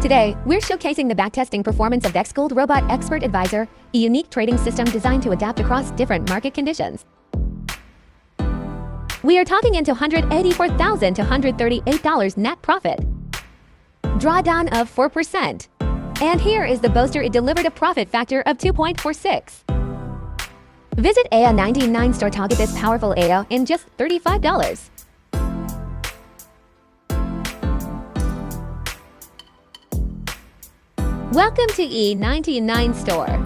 Today, we're showcasing the backtesting performance of the XG Gold Robot Expert Advisor, a unique trading system designed to adapt across different market conditions. We are talking into $184,000 to $138 net profit. Drawdown of 4%. And here is the boaster: it delivered a profit factor of 2.46. Visit XAUEUR store, target this powerful XAUEUR in just $35. Welcome to XAUEUR store.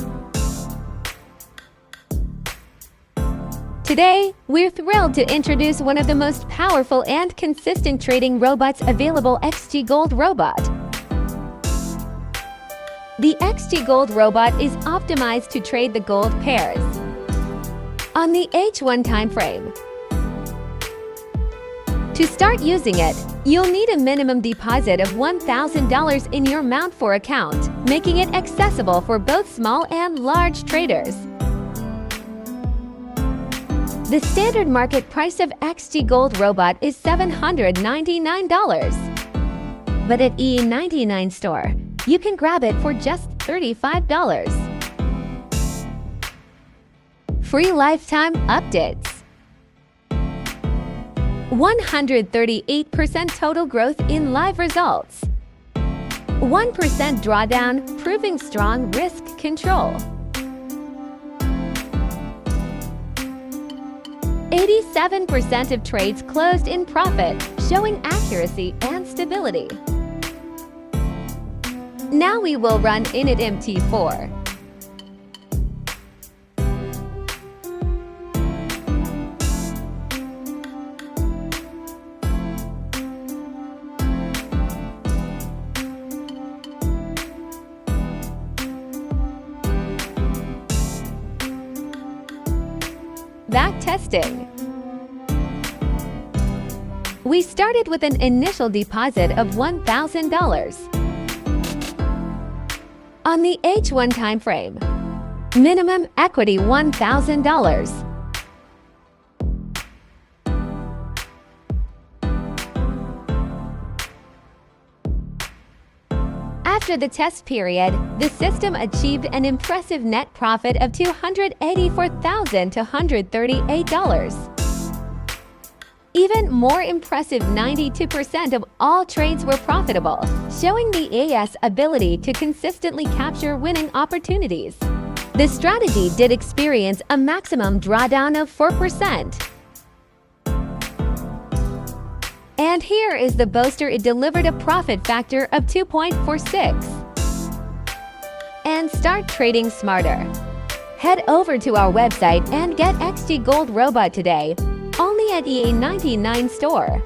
Today, we're thrilled to introduce one of the most powerful and consistent trading robots available, XG Gold Robot. The XG Gold Robot is optimized to trade the gold pairs on the H1 time frame. To start using it, you'll need a minimum deposit of $1,000 in your Mount4 account, making it accessible for both small and large traders. The standard market price of XG Gold Robot is $799. But at XAUEUR store, you can grab it for just $35. Free lifetime updates. 138% total growth in live results. 1% drawdown, proving strong risk control. 87% of trades closed in profit, showing accuracy and stability. Now we will run Init MT4. Backtesting. We started with an initial deposit of $1,000 on the H1 time frame. Minimum equity $1,000. After the test period, the system achieved an impressive net profit of $284,000 to $138. Even more impressive, 92% of all trades were profitable, showing the AS ability to consistently capture winning opportunities. The strategy did experience a maximum drawdown of 4%. And here is the boaster: it delivered a profit factor of 2.46. And start trading smarter. Head over to our website and get XG Gold Robot today, only at XAUEUR store.